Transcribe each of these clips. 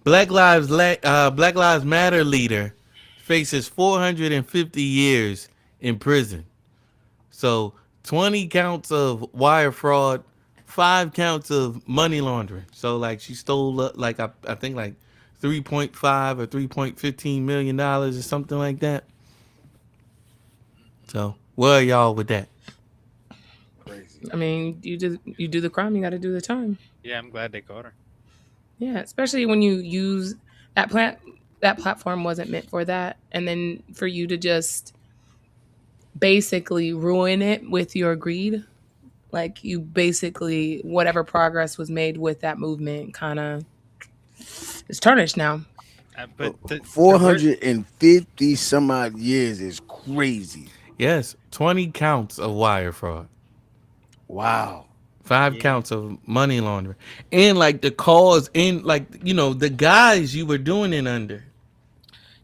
Black Lives Matter leader faces 450 years in prison. So 20 counts of wire fraud, 5 counts of money laundering. So like she stole like I think like 3.5 or 3.15 million dollars or something like that. So where are y'all with that? Crazy. I mean, you do the crime, you got to do the time. Yeah, I'm glad they caught her. Yeah, especially when you use that plant that platform wasn't meant for that, and then for you to just basically ruin it with your greed. Like you basically whatever progress was made with that movement kind of is tarnished now. But the Four word, hundred and fifty some odd years is crazy. Yes, 20 counts of wire fraud. Wow. Five yeah, counts of money laundering. And like the cause and like the guys you were doing it under.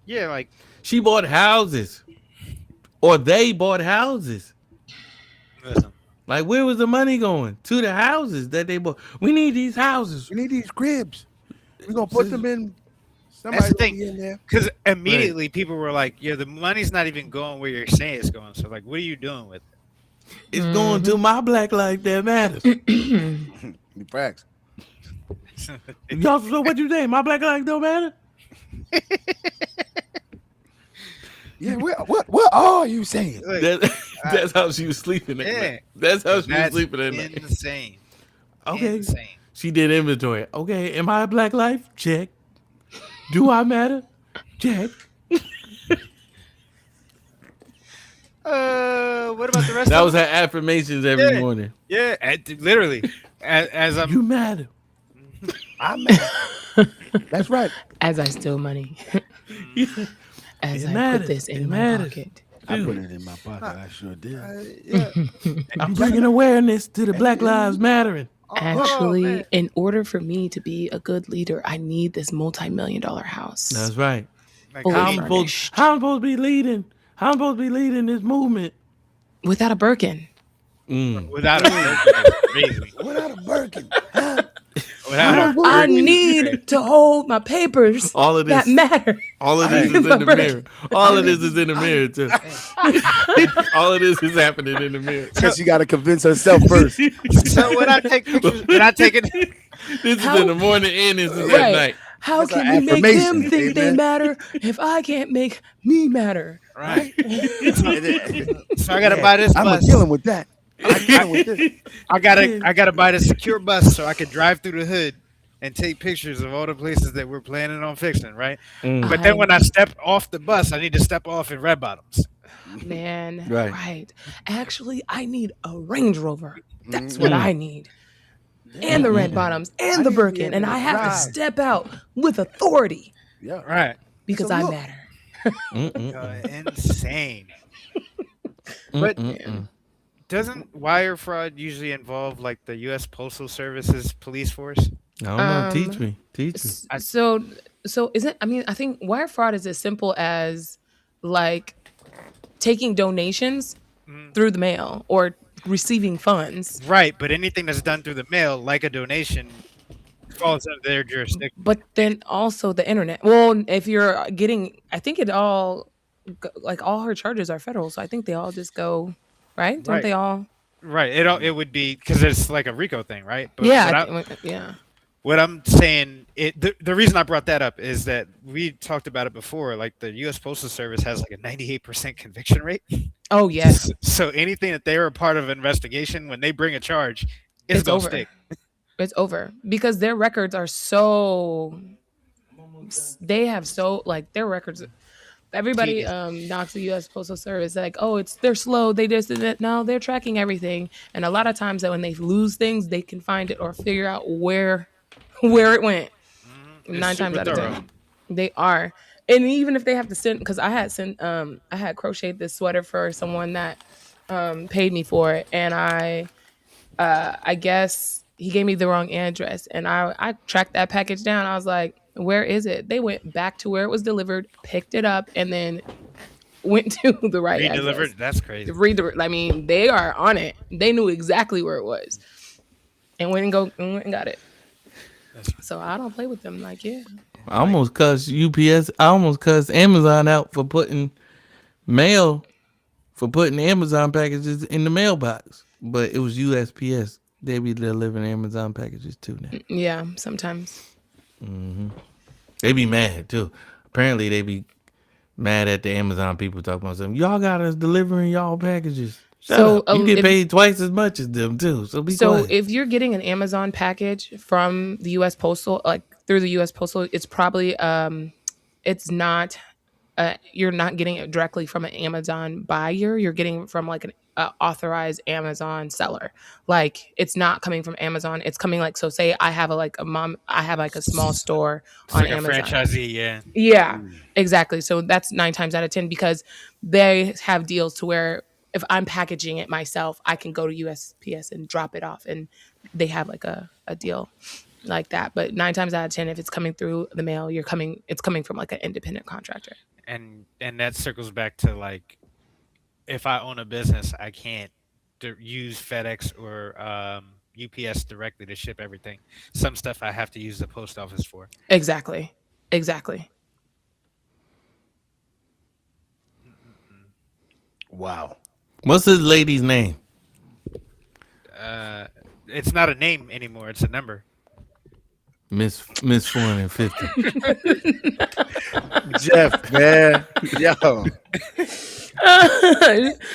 yeah, like She bought houses. Or they bought houses. listen, Like where was the money going? To the houses that they bought. We need these houses. We need these cribs. We're gonna put them in. that's Somebody the gonna thing. be in there. Because Right. immediately people were like, "Yeah, the money's not even going where you're saying it's going." So like, what are you doing with It's going to my black life that matters. The facts. it? Y'all, so what you think? My black life don't matter? Yeah. What are you saying? Look, That, I, that's how she was sleeping that yeah, night. That's how 'cause she was that's sleeping that night. insane, Okay. insane. She did inventory. Okay, am I a black life? Check. Do I matter? Check. What about the rest That of was them? her affirmations every Yeah, morning. yeah, literally. As You I'm, matter. I'm. That's right. As I steal money, as It I put matters. this in It my matters. pocket. I put Dude, it in my pocket. I sure did. yeah. I'm bringing awareness to the Black Lives Mattering. Oh Actually, man, in order for me to be a good leader, I need this multi-million-dollar house That's right. like I fully How I'm mean, supposed furnished how I'm supposed to be leading. How I'm supposed to be leading this movement. without a Birkin. Mm. without a Birkin is crazy. Without a Birkin. Huh? Without How a I'm supposed I to Birkin be. is crazy. need to hold my papers All of that this. matter. All of I this need is my in the Birkin. mirror. All of this is in the mirror too. All of this is happening in the mirror. So, Because she got to convince herself first. so when I take pictures, when I take it, This is in How the morning and this is at right? night. How That's an can we make them affirmation. think they Amen. matter if I can't make me matter? right? Yeah. So I gotta buy this I'm gonna bus. kill him with that. I kill him with this. I gotta buy the secure bus so I can drive through the hood and take pictures of all the places that we're planning on fixing, right? Mm, But then I when I step off the bus, I need to step off in red bottoms. man, right. right. Actually, I need a Range Rover. That's what Mm, I need. And the red bottoms I and the need to be Birkin. able And to I have to drive. step out with authority Yeah. Right. It's a because I look. matter. Insane. But mm. doesn't wire fraud usually involve like the U.S. Postal Service's police force? I don't know. Teach Um, me. Teach me. s- so so is it? I mean, I think wire fraud is as simple as like taking donations Mm, through the mail or receiving funds. right, but anything that's done through the mail, like a donation, falls under their jurisdiction. But then also the internet. Well, if you're getting, I think it all, like all her charges are federal, so I think they all just go, right? Don't Right. they all? Right. It would be because it's like a RICO thing, right? But Yeah, yeah. what I'm saying, the reason I brought that up is that we talked about it before. Like the U.S. Postal Service has like a 98% conviction rate. Oh yes, So anything that they were a part of an investigation, when they bring a charge, it's it's gonna over. stick. It's over because their records are so. They have so like their records. Everybody Tedious. knocks the U.S. Postal Service like, oh, they're slow. They just did it. No, they're tracking everything, and a lot of times that when they lose things, they can find it or figure out where it went. It's Nine times super out of thorough. 10, they are. And even if they have to send, because I had crocheted this sweater for someone that paid me for it, and I guess he gave me the wrong address, and I tracked that package down. I was like, where is it? They went back to where it was delivered, picked it up, and then went to the right address. Redelivered. That's crazy. I mean, they are on it. They knew exactly where it was, and went and got it. So I don't play with them. Like, yeah, I almost cussed UPS. I almost cussed Amazon out for putting Amazon packages in the mailbox. But it was USPS. They be delivering Amazon packages too now. Yeah, sometimes. They be mad too. Apparently they be mad at the Amazon people talking about something. Y'all got us delivering y'all packages. Shut So, up. You get if- paid twice as much as them too. So be So quiet. if you're getting an Amazon package from the U.S. Postal, like through the U.S. Postal, it's probably it's not. You're not getting it directly from an Amazon buyer. You're getting it from like an authorized Amazon seller. Like it's not coming from Amazon. It's coming like, so say I have a small store It's on like Amazon. a franchisee, yeah. Yeah, exactly. So that's 9 times out of 10 because they have deals to where if I'm packaging it myself, I can go to USPS and drop it off, and they have like a deal like that. But 9 times out of 10, if it's coming through the mail, it's coming from like an independent contractor. And that circles back to like, if I own a business, I can't use FedEx or UPS directly to ship everything. Some stuff I have to use the post office for. Exactly. Wow. What's this lady's name? It's not a name anymore; it's a number. Miss 450. Jeff, man. Yo.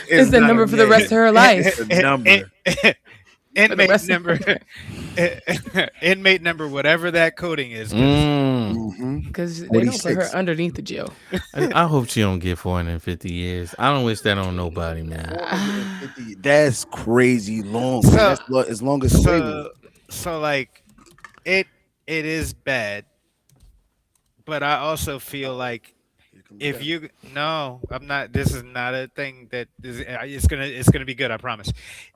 It's the not number a for the name. rest of her life. The number. Inmate rest of number, inmate number, whatever that coding is. Because they don't put 46. her underneath the jail. I hope she don't get 450 years. I don't wish that on nobody, man. 450, that's crazy long. So- That's as long as slavery. So like, it is bad, but I also feel like if you I'm not. This is not a thing that is. It's gonna be good. I promise.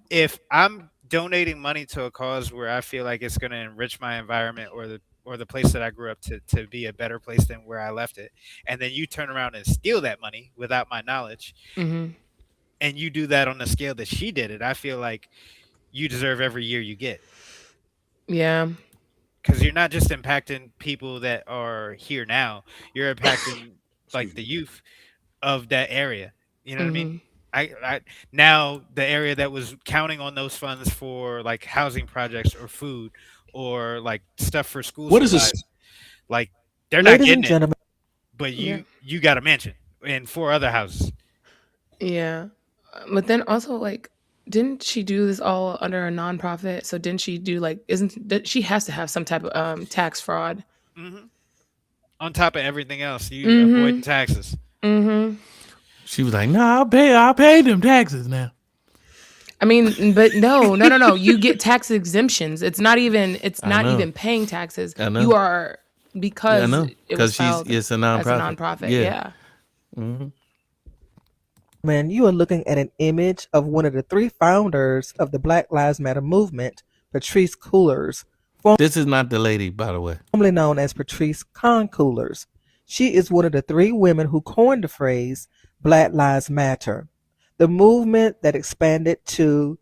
If I'm donating money to a cause where I feel like it's gonna enrich my environment or the place that I grew up to be a better place than where I left it, and then you turn around and steal that money without my knowledge, Hmm. and you do that on the scale that she did it, I feel like you deserve every year you get. Yeah. Because you're not just impacting people that are here now, you're impacting like the youth of that area. You know what I mean? I now the area that was counting on those funds for like housing projects or food or like stuff for school What is supplies, this? like they're not Ladies getting and it, gentlemen, but you got a mansion and 4 other houses. Yeah. But then also, like, didn't she do this all under a nonprofit? So didn't she do like, she has to have some type of tax fraud? On top of everything else, you Mhm. avoid taxes. Mm-hmm. She was like, "Nah, I'll pay them taxes now." I mean, but no. You get tax exemptions. It's not even know. paying taxes. I know. You are, because I know. it was Because filed it's a as a nonprofit. nonprofit. Yeah. Yeah. you are looking at an image of one of the 3 founders of the Black Lives Matter movement, Patrice Cullors, This is not the lady, by the way. formerly known as Patrice Con Cullors. She is one of the 3 women who coined the phrase Black Lives Matter, the movement that expanded to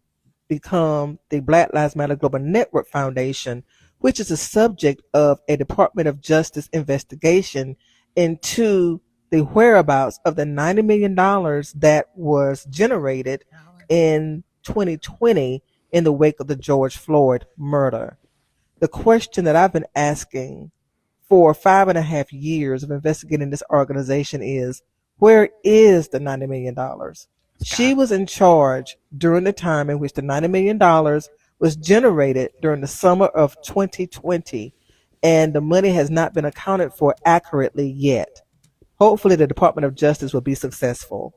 become the Black Lives Matter Global Network Foundation, which is the subject of a Department of Justice investigation into the whereabouts of the $90 million that was generated in 2020 in the wake of the George Floyd murder. The question that I've been asking for 5.5 years of investigating this organization is, where is the $90 million? She was in charge during the time in which the $90 million was generated during the summer of 2020, and the money has not been accounted for accurately yet. Hopefully, the Department of Justice will be successful.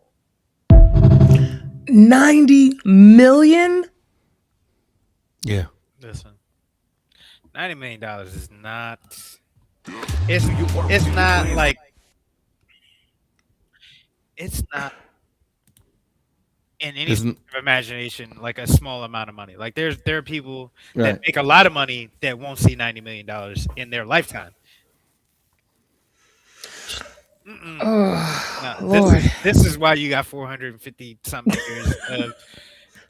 90 million? Yeah. Listen, $90 million is not. It's not like. It's not in any Isn't- sort of imagination like a small amount of money. Like there are people Right. that make a lot of money that won't see $90 million in their lifetime. Oh, No, Lord. this is why you got 450 something years of.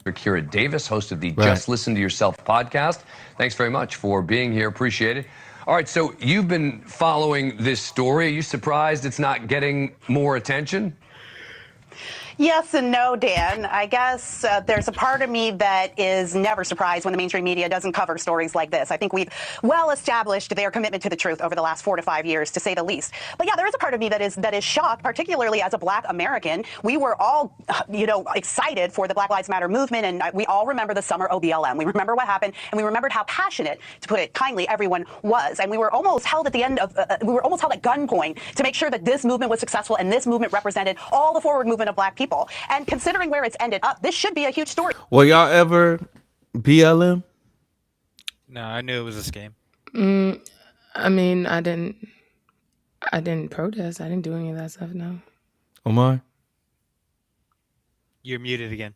Kira Davis, host of the Right. Just Listen to Yourself podcast. Thanks very much for being here. Appreciate it. All All right, so you've been following this story. Are you surprised it's not getting more attention? Yes and no, Dan. I guess there's a part of me that is never surprised when the mainstream media doesn't cover stories like this. I think we've well established their commitment to the truth over the last 4 to 5 years, to say the least. But yeah, there is a part of me that is shocked, particularly as a Black American. We were all, excited for the Black Lives Matter movement, and we all remember the summer OBLM. We remember what happened, and we remembered how passionate, to put it kindly, everyone was. And we were almost held at gunpoint to make sure that this movement was successful and this movement represented all the forward movement of Black people. And considering where it's ended up, this should be a huge story. Were y'all ever BLM? No, I knew it was a scam. I mean, I didn't protest. I didn't do any of that stuff. No. Omar? You're muted again.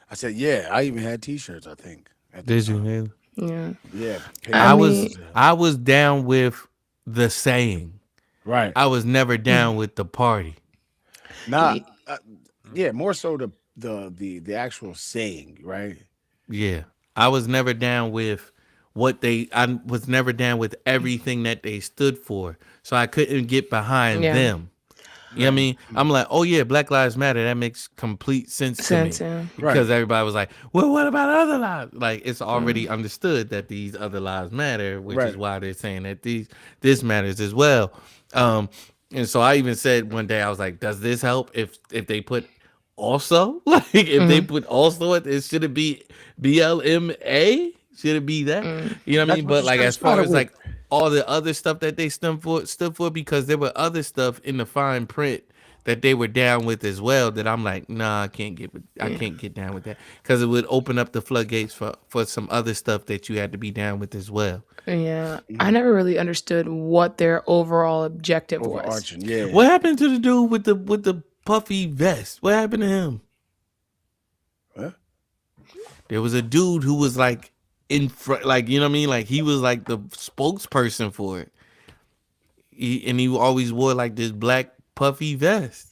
I said, yeah, I even had T-shirts, I think. Did you, Haley? Yeah. Yeah. I was down with the saying. Right. I was never down with the party. Nah. Yeah, more so the actual saying, right? Yeah. I was never down with I was never down with everything that they stood for. So I couldn't get behind them. You know what I mean? I'm like, oh yeah, Black Lives Matter. That makes complete sense to me. Yeah. Because everybody was like, well, what about other lives? Like, it's already understood that these other lives matter, which is why they're saying that this matters as well. And so I even said one day, I was like, does this help if they put also? Like, if they put also, should it be BLMA? Should it be that? You know what I mean? But like, as far as like all the other stuff that they stood for, because there were other stuff in the fine print that they were down with as well, that I'm like, nah, I can't get down with that, because it would open up the floodgates for some other stuff that you had to be down with as well. Yeah. I never really understood what their overall objective was. Overarching, yeah. What happened to the dude with the puffy vest? What happened to him? What? There was a dude who was like in front, like, you know what I mean? Like, he was like the spokesperson for it. He always wore like this black puffy vest.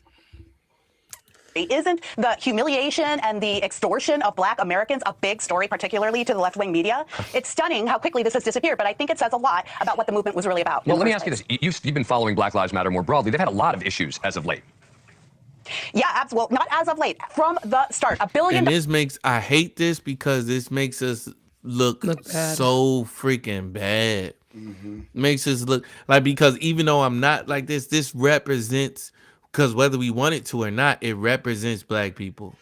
Isn't the humiliation and the extortion of Black Americans a big story, particularly to the left-wing media? It's stunning how quickly this has disappeared, but I think it says a lot about what the movement was really about. Well, let me ask you this. You've been following Black Lives Matter more broadly. They've had a lot of issues as of late. Yeah, absolutely. Not as of late. From the start, $1 billion. And I hate this because this makes us look so freaking bad. Makes us look like, because even though I'm not like this represents, because whether we want it to or not, it represents Black people.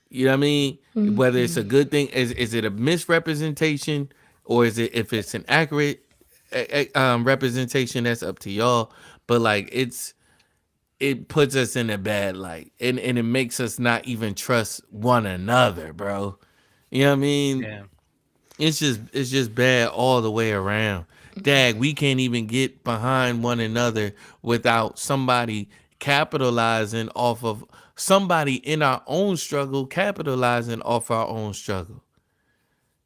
You know what I mean? Whether it's a good thing, is it a misrepresentation, or is it, if it's an accurate representation, that's up to y'all. But like, it puts us in a bad light, and it makes us not even trust one another, bro. You know what I mean? Yeah. It's just bad all the way around. Dag, we can't even get behind one another without somebody capitalizing off of somebody in our own struggle, capitalizing off our own struggle.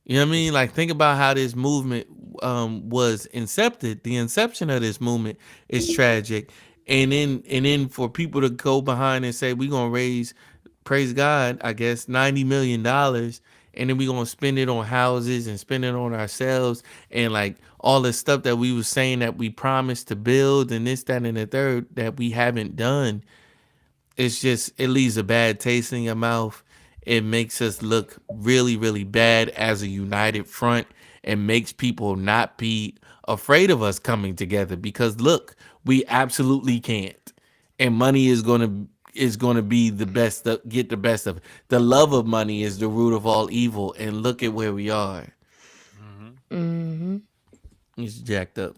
You know what I mean? Like, think about how this movement was incepted. The inception of this movement is tragic. And then for people to go behind and say, we're going to raise, praise God, I guess, $90 million. And then we're going to spend it on houses and spend it on ourselves. And like all the stuff that we was saying that we promised to build, and this, that, and the third that we haven't done. It's just, it leaves a bad taste in your mouth. It makes us look really, really bad as a united front, and makes people not be afraid of us coming together, because look, we absolutely can't. And money is going to be the best, get the best of it. The love of money is the root of all evil. And look at where we are. It's jacked up.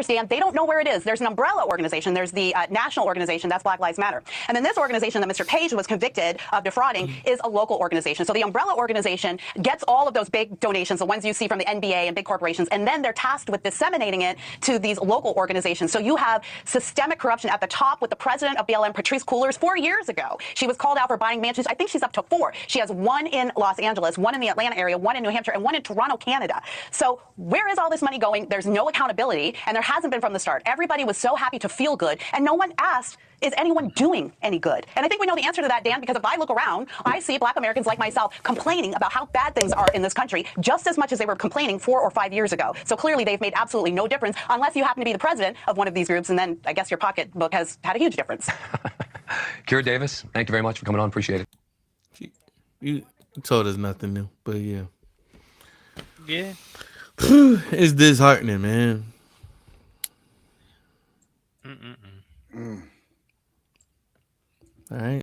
Dan, they don't know where it is. There's an umbrella organization. There's the national organization, that's Black Lives Matter. And then this organization that Mr. Page was convicted of defrauding is a local organization. So the umbrella organization gets all of those big donations, the ones you see from the NBA and big corporations, and then they're tasked with disseminating it to these local organizations. So you have systemic corruption at the top with the president of BLM, Patrisse Cullors, 4 years ago. She was called out for buying mansions. I think she's up to 4. She has 1 in Los Angeles, 1 in the Atlanta area, 1 in New Hampshire, and 1 in Toronto, Canada. So where is all this money going? There's no accountability. And there hasn't been from the start. Everybody was so happy to feel good, and no one asked, is anyone doing any good? And I think we know the answer to that, Dan, because if I look around, I see Black Americans like myself complaining about how bad things are in this country just as much as they were complaining 4 or 5 years ago. So clearly they've made absolutely no difference unless you happen to be the president of one of these groups, and then I guess your pocketbook has had a huge difference. Kira Davis, thank you very much for coming on. Appreciate it. You told us nothing new, but yeah. Yeah. It's disheartening, man. All right.